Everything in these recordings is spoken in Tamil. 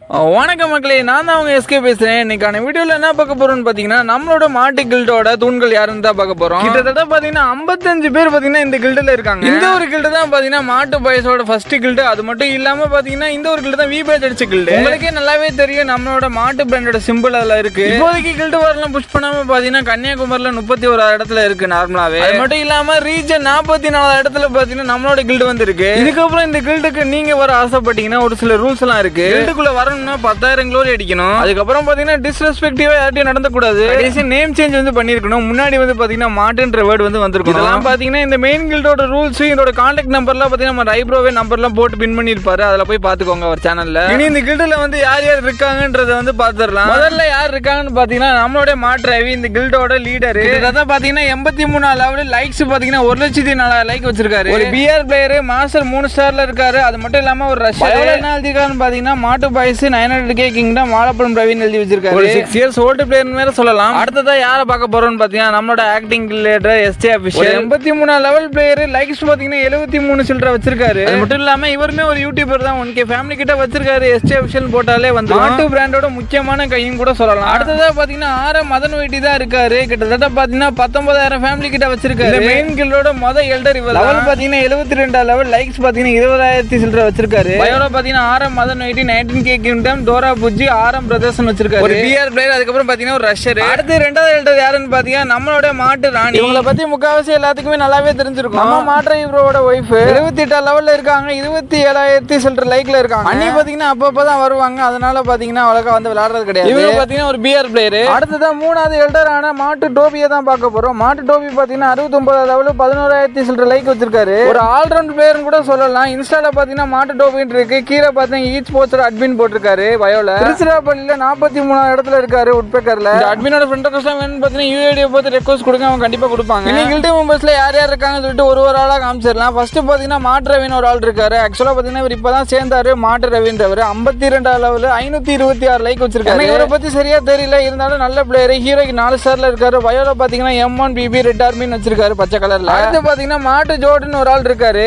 வணக்கம் மக்களே, நான் தான் அவங்க எஸ்கே பேசுறேன். இன்னைக்கான வீடியோல என்ன பார்க்க போறோம்னு பாத்தீங்கன்னா, நம்மளோட மாட்டு கில்டோட தூண்கள் யாருன்னு தான் பார்க்க போறோம். கிட்டத்தட்ட பாத்தீங்கன்னா 55 பேர் பாத்தீங்கன்னா இந்த கில்டுல இருக்காங்க. இந்த ஒரு கில்டு தான் பாத்தீங்கன்னா மாட்டு பயசோட ஃபர்ஸ்ட் கில்டு. அது மட்டும் இல்லாம பாத்தீங்கன்னா இந்த ஒரு கில்டு தான் வி பேட்ச் அடிச்ச கில்டு. உங்களுக்கே நல்லாவே தெரியும் நம்மளோட மாட்டு பிராண்டோட சிம்பிள் அதுல இருக்கு. இப்போதைக்கு கில்டு வரலாம் புஷ் பண்ணாம பாத்தீங்கன்னா கன்னியாகுமரியில 31 இடத்துல இருக்கு நார்மலாவே. அது மட்டும் இல்லாம ரீஜன் 44 இடத்துல பாத்தீங்கன்னா நம்மளோட கில்டு வந்து இருக்கு. இதுக்கப்புறம் இந்த கில்டுக்கு நீங்க வர ஆசைப்பட்டீங்கன்னா ஒரு சில ரூல்ஸ் எல்லாம் இருக்கு. கில்டுக்குள்ள வரணும் 10,000 க்ளோரி அடிக்கணும். அதுக்கப்புறம் பாத்தீங்கன்னா டிஸ்ரெஸ்பெக்டிவா யார்ட்டையும் நடந்து கூடாது. நேம் சேஞ்ச் வந்து பண்ணிருக்கணும். முன்னாடி வந்து பாத்தீங்கன்னா மாட்டுன்ற வேர்ட் வந்து வந்திருக்கும். இதெல்லாம் பாத்தீங்கன்னா இந்த மெயின் கில்டோட ரூல்ஸ், இதோட கான்டாக்ட் நம்பர்லாம் பாத்தீங்கன்னா நம்ம ஐப்ரோவே நம்பர்லாம் போட்டு பின் பண்ணிருப்பாரு. அதுல போய் பாத்துக்கோங்க அவர் சேனல்ல. இனி இந்த கில்டுல வந்து யார் யார் இருக்காங்கன்றத வந்து பாத்துடலாம். முதல்ல யார் இருக்காங்கன்னு பாத்தீங்கன்னா நம்மளோட மாட்டு ரவி, இந்த கில்டோட லீடர். இதான் பாத்தீங்கன்னா 83 லெவல் லைக்ஸ் பாத்தீங்கன்னா 1,04,000 லைக் வச்சிருக்காரு. ஒரு பிஆர் பிளேயர் மாஸ்டர் 3 ஸ்டார்ல இருக்காரு. அது மட்டும் இல்லாம ஒரு ரஷ்யா என்ன எழுதிருக்காருன்னு பாத்தீங்கன்னா மாட்டு பாய்ஸ் 900K கிங்டம் வாழப்பழம் பிரவீன் எழுதி வச்சிருக்காரு. ஒரு 6 இயர்ஸ் ஓல்டு பிளேயர் மேல சொல்லலாம். அடுத்ததா யாரை பார்க்க போறோம்னு பாத்தீங்கன்னா நம்மளோட acting related yesterday official 83 level player. Likes பாத்தீங்கன்னா 73 சில்ற வச்சிருக்காரு. அது மட்டும் இல்லாம இவருமே ஒரு யூடியூபர் தான். 1K ஃபேமிலி கிட்ட வச்சிருக்காரு. எஸ்டே அபிஷியல் போட்டாலே வந்து மாட்டு பிராண்டோட முக்கியமான கையும் கூட சொல்லலாம். அடுத்ததா பாத்தீங்கன்னா மதன் வைட்டி தான் இருக்காரு. கிட்டத்தட்ட பாத்தீங்கன்னா 19,000 ஃபேமிலி கிட்ட வச்சிருக்காரு. மெயின் கில்டோட எல்டர் இவர். லெவல் பாத்தீங்கன்னா 72 லெவல். லைக்ஸ் பாத்தீங்கன்னா 20,000 சில்ற வச்சிருக்காரு. பயோல பாத்தீங்கன்னா மதன் வைட்டி 19K kingdom Dora Bujji brothers வச்சிருக்காரு. ஒரு பிஆர் பிளேயர். அதுக்கப்புறம் பாத்தீங்கன்னா ஒரு ரஷ்யர். அடுத்து ரெண்டாவது எல்டர் யாருன்னு பாத்தீங்கன்னா நம்மளோட மாட்டு ராணி. இவங்களை பத்தி முக்காவாசி எல்லாத்துக்குமே நல்லாவே தெரிஞ்சிருக்கும். நம்ம மாட்டு இவரோட ஒய்ஃப் 78 லெவல்ல இருக்காங்க. 27,000 சில்ற லைக்ல இருக்காங்க. அண்ணி பாத்தீங்கன்னா அப்பப்பதான் வருவாங்க. அதனால பாத்தீங்கன்னா அவ்வளோக்கா வந்து விளையாடுறது கிடையாது. இவங்க பாத்தீங்கன்னா ஒரு பிஆர் பிளேயர். அடுத்ததான் மூணாவது எல்டர் ஆன மாட்டு டோபியை தான் பார்க்க போறோம். மாட்டு டோபி பாத்தீங்கன்னா 69 லெவல் 11,000 சில்ற லைக் வச்சிருக்காரு. ஒரு ஆல்ரவுண்ட் பிளேயர் கூட சொல்லலாம். இன்ஸ்டால பாத்தீங்கன்னா மாட்டு டோபின்னு இருக்கு. கீழே பாத்தீங்கன்னா ஈச் போஸ்டர் அட்மின் போட்டிருக்காரு. பயோல திருச்சிராப்பள்ளியில 43 இடத்துல இருக்காரு. உட்பேக்கர்ல அட்மினோட ஃப்ரெண்ட் ரெக்வெஸ்ட் வேணும்னு பாத்தீங்கன்னா யூஐடியை பார்த்து ரெக்வெஸ்ட் கொடுங்க, அவங்க கண்டிப்பா கொடுப்பாங்க. இன்னைக்கு கில்ட் மெம்பர்ஸ்ல யார் யார் இருக்காங்கன்னு சொல்லிட்டு ஒரு ஆளா காமிச்சிடலாம். ஃபர்ஸ்ட் பாத்தீங்கன்னா மாட்டு ரவின்னு ஒரு ஆள் இருக்காரு. ஆக்சுவலா பாத்தீங்கன்னா இவர் இப்பதான் சேர்ந்தாரு. மாட்டு ரவின்றவர் 52 லெவல் 526 லைக் வச்சிருக்காரு. இவரை பத்தி சரியா தெரியல, இருந்தாலும் நல்ல பிளேயர். ஹீரோக்கு 4 ஸ்டார்ல இருக்காரு. பயோல பாத்தீங்கன்னா M1BB ரெட் ஆர்மின்னு வச்சிருக்காரு பச்சை கலர்ல. அடுத்து பாத்தீங்கன்னா மாட்டு ஜோர்டன் ஒரு ஆள் இருக்காரு.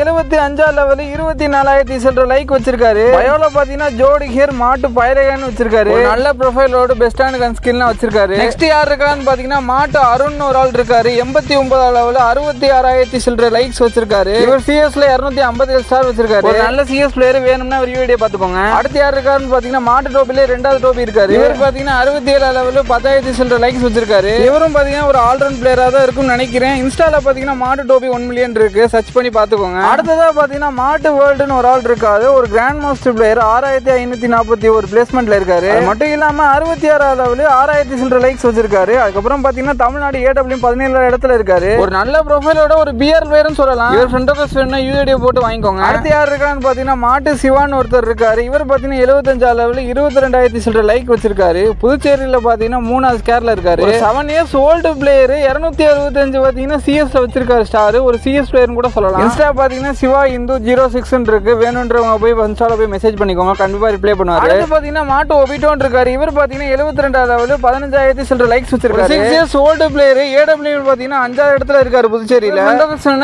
75 லெவல் 24,000 லைக் வச்சிருக்காரு. பயோல பாத்தீங்கன்னா ஜோடி ஹியர் மாட்டு பைரகன் வச்சிருக்காரு. நல்ல ப்ரொஃபைலோட பெஸ்டான கன் ஸ்கில்லாம் வச்சிருக்காரு. நெக்ஸ்ட் யார் இருக்கான்னு பாத்தீங்கன்னா மாட்டு அருண் ஒரு ஆள் இருக்காரு. 89 லெவல் 66,000 லைக்ஸ் வச்சிருக்காரு. இவர் சிஎஸ்ல 257 ஸ்டார் வச்சிருக்காரு. ஒரு நல்ல சிஎஸ் பிளேயர் வேணும்னா ஒரு வீடியோ பாத்துக்கோங்க. அடுத்து யார் இருக்காருன்னு பாத்தீங்கன்னா மாட்டு டோபில ரெண்டாவது டோபி இருக்காரு. இவர் பாத்தீங்கன்னா 67 லெவல் 10,000 லைக்ஸ் வச்சிருக்காரு. இவரும் பாத்தீங்கன்னா ஒரு ஆல்ரவுண்ட் பிளேயரா தான் இருக்கும்னு நினைக்கிறேன். இன்ஸ்டால பாத்தீங்கன்னா மாட்டு டோபி 1 மில்லியன் இருக்கு, சர்ச் பண்ணி பாத்துக்கோங்க. அடுத்ததா பாத்தீங்கன்னா மாட்டு வேர்ல்டுன்னு ஒரு ஆள் இருக்காரு. ஒரு கிராண்ட் மாஸ்டர் பிளேயர் 6,541 பிளேஸ்மெண்ட்ல இருக்காரு. அது மட்டும் இல்லாம 66 லெவல் 6,000 லைக்ஸ் வச்சிருக்காரு. அதுக்கப்புறம் பாத்தீங்கன்னா தமிழ்நாடு AW 17 இடத்துல இருக்காரு. ஒரு நல்ல ப்ரொஃபைலோட ஒரு பிஆர் பிளேயர்னு சொல்லலாம். இவர் ஃப்ரெண்ட் ரெக்வெஸ்ட் வேணும்னா யூஐடியை போட்டு வாங்கிக்கோங்க. அடுத்து யார் இருக்கான்னு பாத்தீங்கன்னா மாட்டு சிவான் ஒருத்தர் இருக்காரு. இவர் பாத்தீங்கன்னா 75 லெவல் 22,000 லைக் வச்சிருக்காரு. புதுச்சேரியில பாத்தீங்கன்னா 3வது ஸ்கேர்ல இருக்காரு. 7 இயர்ஸ் ஓல்டு பிளேயர். 265 பாத்தீங்கன்னா சிஎஸ்ல வச்சிருக்காரு ஸ்டார். ஒரு சிஎஸ் பிளேயர் கூட சொல்லலாம். இன்ஸ்டா பாத்தீங்கன்னா சிவா இந்து 06 இருக்கு. வேணும்ன்றவங்க போய் இன்ஸ்டால போய் மெசேஜ் பண்ணிக்கோங்க, கண்டிப்பா ரிப்ளை பண்ணுவாரு. அடுத்து பாத்தீங்கன்னா மாட்டு ஒபிட்டோன் இருக்காரு. இவர் பாத்தீங்கன்னா 72 லெவல் 15,000 லைக்ஸ் வச்சிருக்காரு. 6 இயர்ஸ் ஓல்டு பிளேயர். AW பாத்தீங்கன்னா 5வது இடத்துல இருக்காரு புதுச்சேரியில.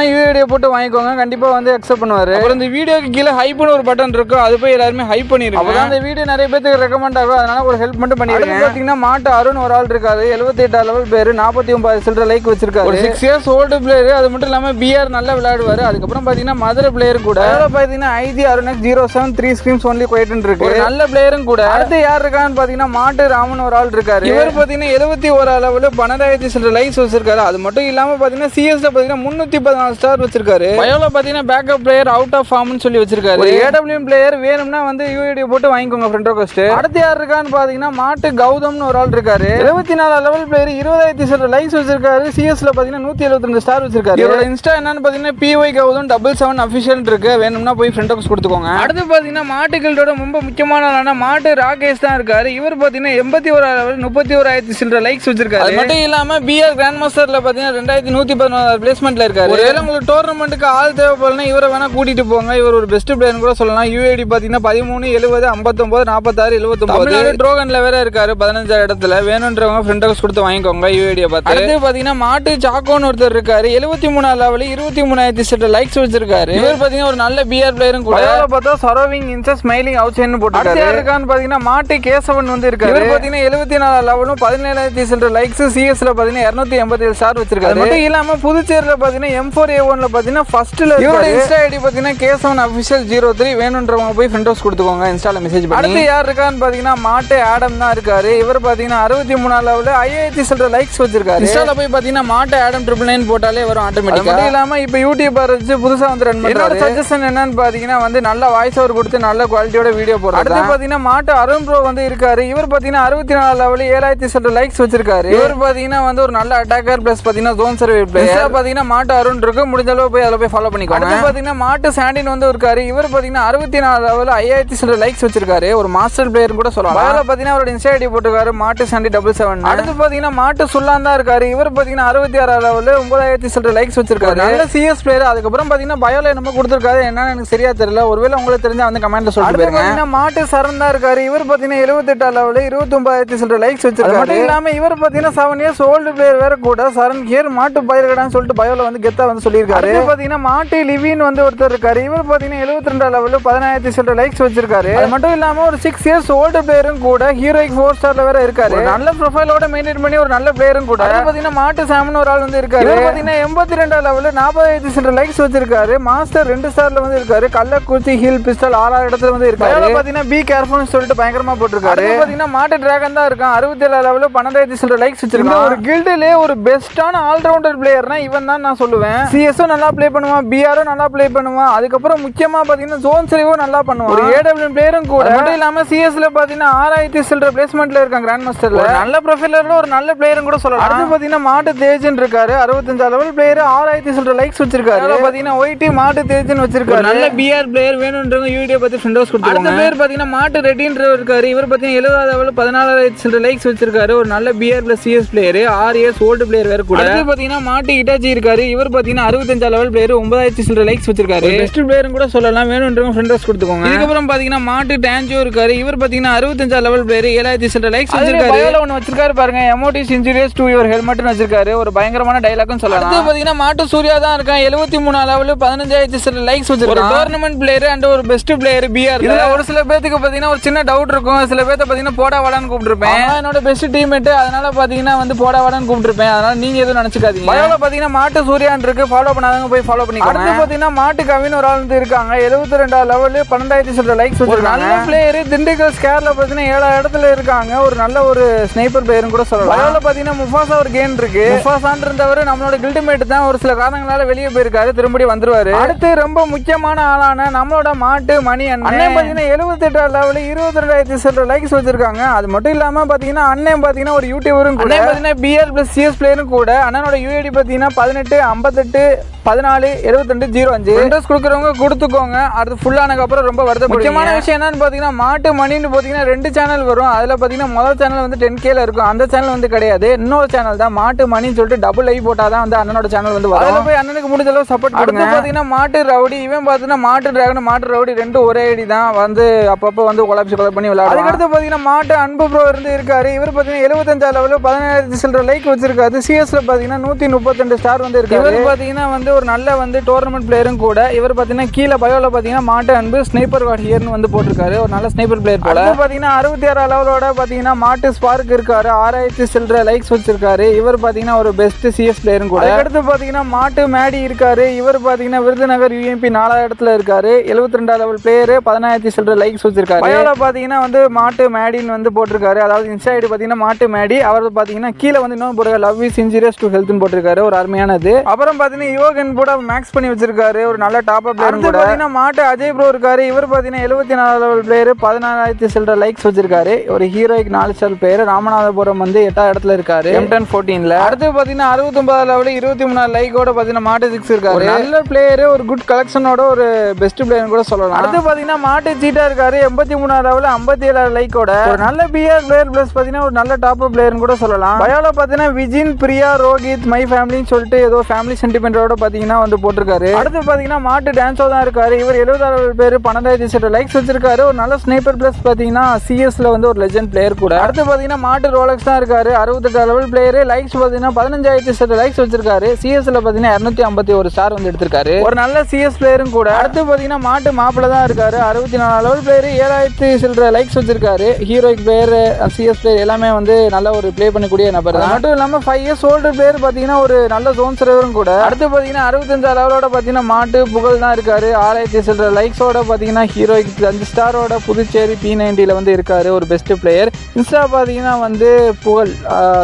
யூஐடியை போட்டு வாங்கிக்கோங்க, கண்டிப்பா வந்து அக்செப்ட் பண்ணுவாரு. அப்புறம் இந்த வீடியோக்கு கீழே ஹைப்னு ஒரு பட்டன் இருக்கும், அது போய் எல்லாருமே ஹைப் பண்ணிருக்காங்க. அப்பதான் இந்த வீடியோ நிறைய பேருக்கு ரெக்கமெண்ட் ஆகும். அதனால ஒரு ஹெல்ப் மட்டும் பண்ணிருக்கேன். பாத்தீங்கன்னா மாட்டு அருண் ஒரு ஆள் இருக்காரு. 78 லெவல் பேரு 49,000 லைக் வச்சிருக்காரு. ஒரு 6 இயர்ஸ் ஓல்டு பிளேயர். அது மட்டும் இல்லாம பிஆர் நல்லா விளையாடுவாரு. அதுக்கப்புறம் பாத்தீங்கன்னா மதுரை பிளேயர் கூட. பாத்தீங்கன்னா ID அருண் 07 ஸ்கிரீம்ஸ் ஒன்லி குவைட்னு இருக்கு. நல்ல பிளேயரும் கூட. அடுத்து யார் இருக்கான்னு பாத்தீங்கன்னா மாட்டு ராமன் ஒரு ஆள் இருக்காரு. இவர் பாத்தீங்கன்னா 71 லெவல் 12,000 லைக்ஸ் வச்சிருக்காரு. அது மட்டும் இல்லாம பாத்தீங்கன்னா சிஎஸ்ல பாத்தீங்கன்னா 314 ஸ்டார் வச்சிருக்காரு. பயோல பாத்தீங்கன்னா பேக்கப் பிளேயர் அவுட் ஆஃப் ஃபார்ம்னு சொல்லி வச்சிருக்காரு. ஒரு AW பிளேயர் வேணும்னா வந்து யூஐடி போட்டு வாங்கிக்கோங்க ஃப்ரெண்ட் ரெக்வெஸ்ட். அடுத்து யார் இருக்கான்னு பாத்தீங்கன்னா மாட்டு கௌதம்னு ஒரு ஆள் இருக்காரு. 74 லெவல் பிளேயர் 20,000 லைக்ஸ் வச்சிருக்காரு. சிஎஸ்ல பாத்தீங்கன்னா 172 ஸ்டார் வச்சிருக்காரு. இவரோட இன்ஸ்டா என்னன்னு பாத்தீங்கன்னா PY கௌதம் 77 அபிஷியல் இருக்கு. வேணும்னா போய் ஃப்ரெண்ட் ரெக்வெஸ்ட் கொடுத்துக்கோங்க. அடுத்து பாத்தீங்கன்னா மாட்டு கில்டோட ரொம்ப முக்கியமான மாட்டு ராகேஷ் தான் இருக்காரு. இவர் பாத்தீங்கன்னா 81 லெவல் 31,000 லைக்ஸ் வச்சிருக்காரு. அது மட்டும் இல்லாம பிஆர் கிராண்ட் மாஸ்டர்ல பாத்தீங்கன்னா 2,114 பிளேஸ்மெண்ட்ல இருக்காரு. ஒருவேளை உங்களுக்கு டோர்னமெண்ட்டுக்கு ஆள் தேவைப்படலனா இவரை வேணா கூட்டிட்டு போங்க. இவர் ஒரு பெஸ்ட் பிளேயர் கூட சொல்லலாம். யூஐடி பாத்தீங்கன்னா 13 70 59 46 79. ட்ரோகன்ல வேற இருக்காரு 15 இடத்துல. வேணும்ன்றவங்க ஃப்ரெண்ட் ரெக்வெஸ்ட் கொடுத்து வாங்கிக்கோங்க யூஐடியை பார்த்து. அடுத்து பாத்தீங்கன்னா மாட்டு சாக்கோன்னு ஒருத்தர் இருக்காரு. 73 லெவல் 23,000 லைக்ஸ் வச்சிருக்காரு. இவர் பாத்தீங்கன்னா ஒரு நல்ல பிஆர் பிளேயரும் கூட. பார்த்தா சரோவிங் இன்சஸ் ஸ்மைலிங் அவுட் சைன் பிளேயர்னு போட்டுருக்காரு. யார் இருக்கான்னு பாத்தீங்கன்னா மாட்டு கேசவன் வந்து இருக்காரு. இவர் பாத்தீங்கன்னா 74 லெவலும் 17,000 சில்ற லைக்ஸ், சிஎஸ்ல பாத்தீங்கன்னா 287 ஸ்டார் வச்சிருக்காரு. மட்டும் இல்லாம புதுச்சேரியில பாத்தீங்கன்னா M4A1ல பாத்தீங்கன்னா ஃபர்ஸ்ட்ல இவரோட இன்ஸ்டா ஐடி பாத்தீங்கன்னா கேசவன் அபிஷியல் 03 வேணும்ன்றவங்க போய் ஃப்ரெண்ட் ஹவுஸ் கொடுத்துக்கோங்க, இன்ஸ்டால மெசேஜ் பண்ணி. அடுத்து யார் இருக்கான்னு பாத்தீங்கன்னா மாட்டு ஆடம் தான் இருக்காரு. இவர் பாத்தீங்கன்னா 63 லெவல்ல 5000 சில்ற லைக்ஸ் வச்சிருக்காரு. இன்ஸ்டால போய் பாத்தீங்கன்னா மாட்டு ஆடம் 999 போட்டாலே வரும் ஆட்டோமேட்டிக்கா. மட்டும் இல்லாம இப்ப யூடியூபர் வச்சு புதுசா வந்து ரன் பண்றாரு. சஜஷன் என்னன்னு பாத்தீங்கன்னா வந்து நல்ல வாய்ஸ் ஓவர் கொடுத்து நல்ல குவாலிட்டியோட வீடியோ போடுறாரு. அடுத்து பாத்தீங்கன்னா மாட்டு அருண் ப்ரோ வந்து இருக்காரு. இவர் பாத்தீங்கன்னா 64 லெவல் 7000 சில்ற லைக்ஸ் வச்சிருக்காரு. இவர் பாத்தீங்கன்னா வந்து ஒரு நல்ல அட்டாக்கர் பிளஸ் பாத்தீங்கன்னா ஜோன் சர்வே பிளேயர். பாத்தீங்கன்னா மாட்டு அருண் இருக்கு, முடிஞ்ச அளவு போய் அதுல போய் ஃபாலோ பண்ணிக்கோங்க. அடுத்து பாத்தீங்கன்னா மாட்டு சாண்டின் வந்து இருக்காரு. இவர் பாத்தீங்கன்னா 64 லெவல் 5000 சில்ற லைக்ஸ் வச்சிருக்காரு. ஒரு மாஸ்டர் பிளேயர் கூட சொல்லலாம். அதுல பாத்தீங்கன்னா அவரோட இன்ஸ்டா ஐடி போட்டுருக்காரு மாட்டு சாண்டி 77. அடுத்து பாத்தீங்கன்னா மாட்டு சுல்லான் தான் இருக்காரு. இவர் பாத்தீங்கன்னா 66 லெவல் 9000 சில்ற லைக்ஸ் வச்சிருக்காரு. நல்ல சிஎஸ் பிளேயர். அதுக்கப்புறம் பாத்தீங்கன்னா பயோல நம்ம கொடுத்திருக்காரு, என்னன்னு எனக்கு சரியா தெரியல, ஒருவேளை உங்களுக்கு தெரிஞ்சா வந்து கமெண்ட்ல சொல்லுங்க. பாத்தீங்கன்னா மாட்டு சரண் தான் இருக்காரு. இவர் பாத்தீங்கன்னா 78 லெவல் 29000 சில்ற லைக்ஸ் வச்சிருக்காரு. மட்டும் இல்லாம இவர் பாத்தீங்கன்னா 7 இயர்ஸ் ஓல்டு பிளேயர் வேற கூட. சரண் ஹியர் மாட்டு பயிர்கடான்னு சொல்லிட்டு பயோல வந்து கெத்தா வந்து சொல்லியிருக்காரு. பாத்தீங்கன்னா மாட்டு லிவின் வந்து ஒருத்தர் இருக்காரு. இவர் பாத்தீங்கன்னா 72 லெவல் 10000 சில்ற லைக்ஸ் வச்சிருக்காரு. அது மட்டும் இல்லாம ஒரு 6 இயர்ஸ் ஓல்டு பிளேயரும் கூட, ஹீரோயிக் 4 ஸ்டார்ல வேற இருக்காரு. நல்ல ப்ரொஃபைலோட மெயின்டைன் பண்ணி ஒரு நல்ல பிளேயரும் கூட. பாத்தீங்கன்னா மாட்டு சாமன் ஒரு ஆள் வந்து இருக்காரு. பாத்தீங்கன்னா 82 லெவல் 40000 சில்ற லைக்ஸ் வச்சிருக்காரு. மாஸ்டர் 2 ஸ்டார்ல வந்து இருக்காரு. கள்ளக்குறிச்சி ஹில் பிஸ்டல் 6 இடத்துல வந்து இருக்காரு. பாத்தீங்கன்னா பி கேர்ஃபுல்னு சொல்லிட்டு பயங்கரமா போட்டுருக்காரு. பாத்தீங்கன்னா மாட்டு டிராகன் தான் இருக்கான். 67 லெவல் 12000 சில்ற லைக்ஸ் வச்சிருக்காரு. ஒரு கில்டுல ஒரு பெஸ்டான ஆல்ரவுண்டர் பிளேயர்னா இவன் தான் நான் சொல்லுவேன். சிஎஸும் நல்லா ப்ளே பண்ணுவான், பிஆரும் நல்லா ப்ளே பண்ணுவான். அதுக்கப்புறம் முக்கியமா பாத்தீங்கன்னா ஜோன் சர்வேவும் நல்லா பண்ணுவான். ஒரு ஏடபிள்யூ பிளேயரும் கூட. மட்டும் இல்லாம சிஎஸ்ல பாத்தீங்கன்னா 6000 சில்ற பிளேஸ்மெண்ட்ல இருக்கான் கிராண்ட் மாஸ்டர்ல. நல்ல ப்ரொஃபைலர்ல ஒரு நல்ல பிளேயரும் கூட சொல்லலாம். அடுத்து பாத்தீங்கன்னா மாட்டு தேஜன் இருக்காரு. 65 லெவல் பிளேயர் 6000 சில்ற லைக்ஸ் வச்சிருக்காரு. பாத்தீங்கன்னா ஒய்டி மாட்டு தேஜன் வச்சிருக்காரு. நல்ல பிஆர் பிளேயர் வேணும்ன்றவங்க வீடியோ பார்த்து ஃப்ரெண்ட் ஹவுஸ் கொடுத்துருக்காங்க. அடுத்த பிளேயர் பாத்தீங்கன்னா மாட்டு ரெட்டின்றவர் இருக்காரு. இவர் பாத்தீங்கன்னா 70 லெவல் 14000 சில்ற லைக்ஸ் வச்சிருக்காரு. ஒரு நல்ல PR plus CS player, 6 years old player வேற கூட. அடுத்து பாத்தீங்கன்னா மாட்டு இட்டாச்சி இருக்காரு. இவர் பாத்தீங்கன்னா 65 லெவல் பிளேயர் 9000 சில்ற லைக்ஸ் வச்சிருக்காரு. பெஸ்ட் பிளேயரும் கூட சொல்லலாம், வேணும்ன்றவங்க ஃப்ரெண்ட் ஹவுஸ் கொடுத்துக்கோங்க. இதுக்கப்புறம் பாத்தீங்கன்னா மாட்டு டான்ஜோ இருக்காரு. இவர் பாத்தீங்கன்னா 65 லெவல் பிளேயர் 7000 சில்ற லைக்ஸ் வச்சிருக்காரு. பயோல ஒன்னு வச்சிருக்காரு பாருங்க, எமோட்டிஸ் இன்ஜூரியஸ் டு யுவர் ஹெல்மெட்னு வச்சிருக்காரு. ஒரு பயங்கரமான டயலாக்னு சொல்லலாம். அடுத்து பாத்தீங்கன்னா மாட்டு சூர்யா தான் இருக்கான். 73 லெவல் 15000 சில்ற லைக்ஸ் வச்சிருக்காரு. ஒரு டோர்னமெண்ட் பிளேயர் அண்ட் ஒரு பெஸ்ட் பிளேயர் பிஆர். இதுல ஒரு சில பேருக்கு பாத்தீங்கன்னா ஒரு சின்ன டவுட் இருக்கும். சில பேர்த்த பாத்தீங்கன்னா போடா வாடான்னு கூப்பிட்டுருப்பேன். என்னோட பெஸ்ட் டீம்மேட், அதனால பாத்தீங்கன்னா வந்து போடா வாடான்னு கூப்பிட்டுருப்பேன். அதனால நீங்க எதுவும் நினைச்சுக்காதீங்க. பயோல பாத்தீங்கன்னா மாட்டு சூர்யான் இருக்கு, ஃபாலோ பண்ணாதவங்க போய் ஃபாலோ பண்ணிக்கோங்க. அடுத்து பாத்தீங்கன்னா மாட்டு கவின் ஒரு ஆள் வந்து இருக்காங்க. 72 லெவல் 12000 சில்ற லைக்ஸ் வச்சிருக்காங்க. நல்ல பிளேயர். திண்டுக்கல் ஸ்கேர்ல பாத்தீங்கன்னா 7 இடத்துல இருக்காங்க. ஒரு நல்ல ஒரு ஸ்னைப்பர் பிளேயரும் கூட சொல்லலாம். பயோல பாத்தீங்கன்னா முஃபாசா ஒரு கேம் இருக்கு. முஃபாசான் இருந்தவர் நம்மளோட கில்டிமேட் தான். ஒரு சில காரணங்களால வெளியே போயிருக்காரு, திரும்பி வந்துருவாரு. அடுத்து ரொம்ப முக்கியமான ஆளான நம்மளோட மாட்டு மணி அண்ணன் பாத்தீங்கன்னா 78 லெவல் 22000 சில்ற லைக்ஸ் வச்சிருக்காங்க. அது மட்டும் இல்லாம பாத்தீங்கன்னா அண்ணன் பாத்தீங்கன்னா ஒரு யூடியூபரும் கூட. பாத்தீங்கன்னா பிஆர் பிளஸ் சிஎஸ் பிளேயரும் கூட. அண்ணனோட யூஐடி பாத்தீங்கன்னா 18 58 14 72 05. இன்ட்ரெஸ்ட் கொடுக்குறவங்க கொடுத்துக்கோங்க. அது ஃபுல்லானதுக்கு அப்புறம் ரொம்ப வருது. முக்கியமான விஷயம் என்னன்னு பாத்தீங்கன்னா மாட்டு மணின்னு பாத்தீங்கன்னா 2 சேனல் வரும். அதுல பாத்தீங்கன்னா முதல் சேனல் வந்து 10K இருக்கும். அந்த சேனல் வந்து கிடையாது, இன்னொரு சேனல் தான் மாட்டு மணின்னு சொல்லிட்டு டபுள் ஐ போட்டாதான் வந்து அண்ணனோட சேனல் வந்து வரும். அதுல போய் அண்ணனுக்கு முடிஞ்ச அளவு சப்போர்ட் கொடுங்க. அடுத்து பாத்தீங்கன்னா மாட்டு ரவுடி. இவன் பாத்தீங்கன்னா மாட்டு டிராகன் மாட்டு ரவுடி 2 ஒரே ஐடி தான். வந்து அப்பப்போ வந்து கொலாப் பண்ணி விளையாடு. அதுக்கடுத்து பாத்தீங்கன்னா மாட்டு அன்பு ப்ரோ இருந்து இருக்காரு. இவர் பாத்தீங்கன்னா 75 லெவல் 10000 சில்ற லைக் வச்சிருக்காரு. சிஎஸ்ல பாத்தீங்கன்னா 132 ஸ்டார் வந்து இருக்காரு. இவர் பாத்தீங்கன்னா வந்து ஒரு நல்ல வந்து டோர்னமெண்ட் பிளேயரும் கூட. இவர் பாத்தீங்கன்னா கீழே பயோல பாத்தீங்கன்னா மாட்டு அன்பு ஸ்னைப்பர் காட் ஹியர்னு வந்து போட்டிருக்காரு. ஒரு நல்ல ஸ்னைப்பர் பிளேயர் போல. பாத்தீங்கன்னா 66 லெவலோட பாத்தீங்கன்னா மாட்டு ஸ்பார்க் இருக்காரு. 6000 சில்ற லைக்ஸ் வச்சிருக்காரு. இவர் பாத்தீங்கன்னா ஒரு பெஸ்ட் சிஎஸ் பிளேயரும் கூட. அடுத்து பாத்தீங்கன்னா மாட்டு மேடி இருக்காரு. இவர் பாத்தீங்கன்னா விருதுநகர் யூஎம்பி 4 இடத்துல இருக்காரு. 72 லெவல் பிளேயர் 10000 சில்ற லைக்ஸ் வச்சிருக்காரு. பயோல பாத்தீங்கன்னா வந்து மாட்டு மேடின்னு வந்து போட்டிருக்காரு. அதாவது இன்ஸ்டா ஐடி பாத்தீங்கன்னா மாட்டு மேடி. அவர் பாத்தீங்கன்னா கீழே வந்து இன்னும் போடுற லவ் இஸ் இன்ஜூரியஸ் டு ஹெல்த்னு போட்டிருக்காரு. ஒரு அருமையானது. அப்புறம் பாத்தீங்கன்னா யோகன் கூட மேக்ஸ் பண்ணி வச்சிருக்காரு. ஒரு நல்ல டாப் அப் பிளேயர் கூட. பாத்தீங்கன்னா மாட்டு அஜய் ப்ரோ இருக்காரு. இவர் பாத்தீங்கன்னா 74 லெவல் பிளேயர் 14000 சில்ற லைக்ஸ் வச்சிருக்காரு. ஒரு ஹீரோயிக் 4 ஸ்டார் பிளேயர். ராமநாதபுரம் வந்து 8 இடத்துல இருக்காரு M10 14ல. அடுத்து பாத்தீங்கன்னா 69 லெவல் 23 லைக்கோட பாத்தீங்கன்னா மாட்டு 6 இருக்காரு. நல்ல பிளேயர், ஒரு குட் கலெக்ஷனோட ஒரு பெஸ்ட் பிளேயர் கூட சொல்லலாம். அடுத்து பாத்தீங்கன்னா மாட்டு சீட்டா இருக்காரு. 83 லெவல் 57 லைக்கோட ஒரு நல்ல பிஆர் பிளேயர் பிளஸ் பாத்தீங்கன்னா ஒரு நல்ல டாப் அப் பிளேயர் கூட சொல்லலாம். பயோல பாத்தீங்கன்னா விஜின் பிரியா ரோஹித் மை ஃபேமிலின்னு சொல்லிட்டு ஏதோ ஃபேமிலி சென்டிமெண்டோட பாத்தீங்கன்னா வந்து போட்டிருக்காரு. அடுத்து பாத்தீங்கன்னா மாட்டு டான்ஸோ தான் இருக்காரு. இவர் 76 பேர் 12000 சில்ற லைக்ஸ் வச்சிருக்காரு. ஒரு நல்ல ஸ்னைப்பர் பிளஸ் பாத்தீங்கன்னா சிஎஸ்ல வந்து ஒரு லெஜெண்ட் பிளேயர் கூட. அடுத்து பாத்தீங்கன்னா மாட்டு ரோலக்ஸ் தான் இருக்காரு. 68 லெவல் பிளேயர். லைக்ஸ் பாத்தீங்கன்னா 15000 சில்ற லைக்ஸ் வச்சிருக்காரு. சிஎஸ்ல பாத்தீங்கன்னா 251 ஸ்டார் வந்து எடுத்திருக்காரு. ஒரு நல்ல சிஎஸ் பிளேயரும் கூட. அடுத்து பாத்தீங்கன்னா மாட்டு மாப்பிள்ள தான் இருக்காரு. 64 லெவல் பிளேயர் 7000 சில்ற லைக்ஸ் வச்சிருக்காரு. ஹீரோயிக் பிளேயர், சிஎஸ் பிளேயர் எல்லாமே வந்து நல்ல ஒரு ப்ளே பண்ணக்கூடிய நபர் தான். மட்டும் இல்லாமல் 5 இயர்ஸ் ஓல்டு பிளேயர் பார்த்தீங்கன்னா ஒரு நல்ல ஜோன் சர்வரும் கூட. அடுத்து பார்த்தீங்கன்னா 65 லெவலோட பார்த்தீங்கன்னா மாட்டு புகழ் தான் இருக்காரு. 6000 சில்ற லைக்ஸோட பார்த்தீங்கன்னா ஹீரோயிக் 5 ஸ்டாரோட புதுச்சேரி P90 வந்து இருக்காரு, ஒரு பெஸ்ட் பிளேயர். இன்ஸ்டா பார்த்தீங்கன்னா வந்து புகழ்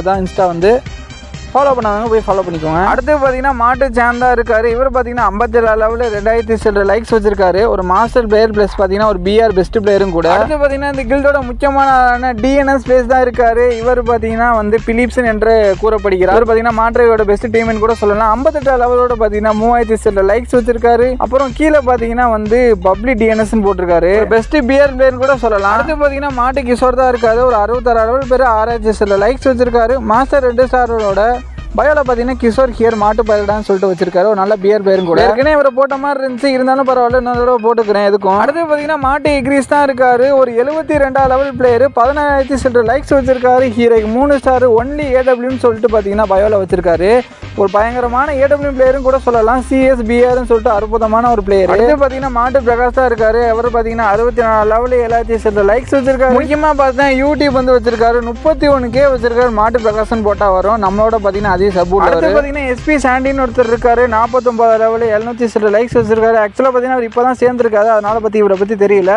தான் இன்ஸ்டா வந்து ஃபாலோ பண்ணாங்க, போய் ஃபாலோ பண்ணிக்கோங்க. அடுத்து பார்த்தீங்கன்னா மாட்டு சேன் தான் இருக்காரு. இவர் பார்த்தீங்கன்னா 57 லெவலில் 2000 சில்ற லைக்ஸ் வச்சிருக்காரு. ஒரு மாஸ்டர் பிளேயர் ப்ளஸ் பார்த்தீங்கன்னா ஒரு பிஆர் பெஸ்ட் பிளேயரும் கூட. அடுத்து பார்த்தீங்கன்னா இந்த கில்டோட முக்கியமான டிஎன்எஸ் பிளேஸ் தான் இருக்காரு. இவர் பார்த்தீங்கன்னா வந்து பிலிப்சன் என்று கூறப்படுகிறார். இவர் பார்த்தீங்கன்னா மாட்ரையோட பெஸ்ட் டீம்னு கூட சொல்லலாம். 58 லெவலோட பார்த்தீங்கன்னா 3000 சில்ற லைக்ஸ் வச்சிருக்காரு. அப்புறம் கீழே பார்த்தீங்கன்னா வந்து பப்ளி டிஎன்எஸ் போட்டிருக்காரு, பெஸ்ட் பிஆர் பிளேயர் கூட சொல்லலாம். அடுத்து பார்த்தீங்கன்னா மாட்டு கிஷோர் தான் இருக்காரு. ஒரு 66 லெவல் பேர் 6000 சில்ற லைக்ஸ் வச்சிருக்காரு. மாஸ்டர் 2 ஸ்டாரோட பயோல பார்த்தீங்கன்னா கிஷோர் ஹியர் மாட்டு பயிரிடான்னு சொல்லிட்டு வச்சிருக்காரு, ஒரு நல்ல பியர் பேரும் கூட. ஏற்கனவே இவரை போட்ட மாதிரி இருந்துச்சு, இருந்தாலும் பரவாயில்ல, இன்னொரு தடவை போட்டுக்கிறேன் எதுக்கும். அடுத்து பார்த்தீங்கன்னா மாட்டு இக்ரீஸ் தான் இருக்காரு. ஒரு 72 லெவல் பிளேயர் 14000 சில்ற லைக்ஸ் வச்சிருக்காரு. ஹீரோக்கு 3 ஸ்டார் ஒன்லி ஏடபிள்யூன்னு சொல்லிட்டு பார்த்தீங்கன்னா பயோல வச்சிருக்காரு. ஒரு பயங்கரமான ஏடபிள்யூ பிளேயரும் கூட சொல்லலாம். சிஎஸ்பிஆர்னு சொல்லிட்டு அற்புதமான ஒரு பிளேயர். அடுத்து பார்த்தீங்கன்னா மாட்டு பிரகாஷ் தான் இருக்காரு. அவர் பார்த்தீங்கன்னா 64 லெவல் 7000 சில்ற லைக்ஸ் வச்சிருக்காரு. முக்கியமாக பார்த்தா யூடியூப் வந்து வச்சிருக்காரு. 31K வச்சிருக்காரு. மாட்டு பிரகாஷ்னு போட்டால் வரும். நம்மளோட பார்த்தீங்கன்னா சப்போர்ட். அடுத்து பார்த்தீங்கன்னா எஸ்பி சாண்டின்னு ஒருத்தர் இருக்காரு. 49 லெவல் 700 சில்ற லைக்ஸ் வச்சிருக்காரு. ஆக்சுவலாக பார்த்தீங்கன்னா அவர் இப்போ தான் சேர்ந்துருக்காரு, அதனால இவரை பற்றி தெரியல.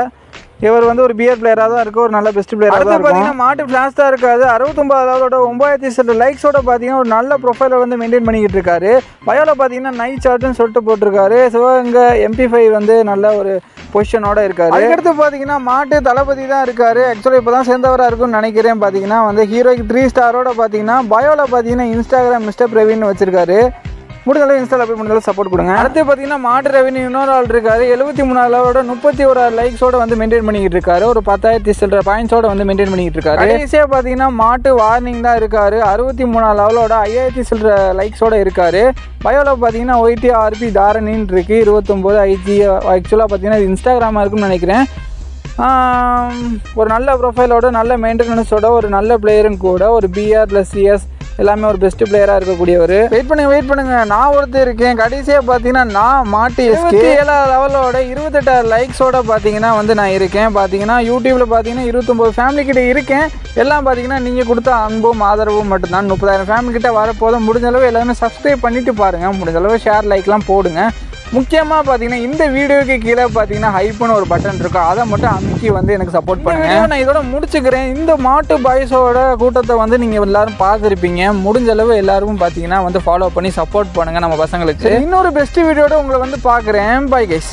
இவர் வந்து ஒரு பியர் பிளேயராக தான் இருக்கும், ஒரு நல்ல பெஸ்ட் பிளேயர். அடுத்து பார்த்தீங்கன்னா மாட்டு ஃபிளாஷ் தான் இருக்காது. 69 லெவலோட 9000 சில்ற லைக்ஸோட பார்த்தீங்கன்னா ஒரு நல்ல ப்ரொஃபைலை வந்து மெயின்டைன் பண்ணிக்கிட்டு இருக்காரு. பயோல பார்த்தீங்கன்னா நைட் சார்ட்னு சொல்லிட்டு போட்டிருக்காரு. சிவகங்கை MP5 வந்து நல்ல ஒரு பொசிஷனோட இருக்காரு. அதுக்கடுத்து பார்த்தீங்கன்னா மாட்டு தளபதி தான் இருக்காரு. ஆக்சுவலாக இப்போ தான் சேர்ந்தவராக இருக்கும்னு நினைக்கிறேன். பார்த்தீங்கன்னா வந்து ஹீரோக்கு 3 ஸ்டாரோட பார்த்தீங்கன்னா பயோல பார்த்தீங்கன்னா இன்ஸ்டாகிராம் மிஸ்டர் பிரவீன் வச்சிருக்காரு. முடிஞ்சளவு இன்ஸ்டாவில் போய் முடிஞ்சளவு சப்போர்ட் கொடுங்க. அடுத்து பார்த்தீங்கன்னா மாட்டு ரெவன்யூ இன்னொரு ஆள் இருக்காரு. 73 லெவலோட 31 லைக்ஸோட வந்து மெயின்டைன் பண்ணிக்கிட்டு இருக்காரு. ஒரு 10,000 சில்ற பாயிண்ட்ஸோட வந்து மெயின்டைன் பண்ணிக்கிட்டு இருக்காரு. கடைசியாக பார்த்தீங்கன்னா மாட்டு வார்னிங் தான் இருக்காரு. 63 லெவலோட 5000 சில்ற லைக்ஸோட இருக்காரு. பயோல பார்த்தீங்கன்னா OTRP தாரணின்னு இருக்கு. 29 IG. ஆக்சுவலாக பார்த்தீங்கன்னா இது இன்ஸ்டாகிராமாக இருக்குன்னு நினைக்கிறேன். ஒரு நல்ல ப்ரொஃபைலோட நல்ல மெயின்டெனன்ஸோட ஒரு நல்ல பிளேயரும் கூட. ஒரு BR + CS எல்லாமே ஒரு பெஸ்ட் பிளேயராக இருக்கக்கூடியவர். வெயிட் பண்ணுங்க, நான் ஒருத்தர் இருக்கேன். கடைசியாக பார்த்தீங்கன்னா நான் மாட்டு 7 லெவலோட 28 லைக்ஸோட பார்த்தீங்கன்னா வந்து நான் இருக்கேன். பார்த்தீங்கன்னா யூடியூப்பில் பார்த்தீங்கன்னா 29 ஃபேமிலி கிட்ட இருக்கேன். எல்லாம் பார்த்தீங்கன்னா நீங்கள் கொடுத்த அன்பும் ஆதரவும் மட்டும்தான். 30,000 ஃபேமிலி கிட்ட வரப்போதும். முடிஞ்சளவு எல்லாமே சப்ஸ்கிரைப் பண்ணிட்டு பாருங்கள். முடிஞ்சளவு ஷேர் லைக்லாம் போடுங்க. முக்கியமாக பார்த்தீங்கன்னா இந்த வீடியோக்கு கீழே பார்த்தீங்கன்னா ஹைப்னு ஒரு பட்டன் இருக்கும், அதை மட்டும் அமைக்கி வந்து எனக்கு சப்போர்ட் பண்ணுங்க. நான் இதோட முடிச்சுக்கிறேன். இந்த மாட்டு பாய்ஸோட கூட்டத்தை வந்து நீங்கள் எல்லாரும் பார்த்துருப்பீங்க. முடிஞ்சளவு எல்லாரும் பார்த்தீங்கன்னா வந்து ஃபாலோ பண்ணி சப்போர்ட் பண்ணுங்கள் நம்ம பசங்களுக்கு. இன்னொரு பெஸ்ட் வீடியோட உங்களை வந்து பார்க்குறேன். Bye guys.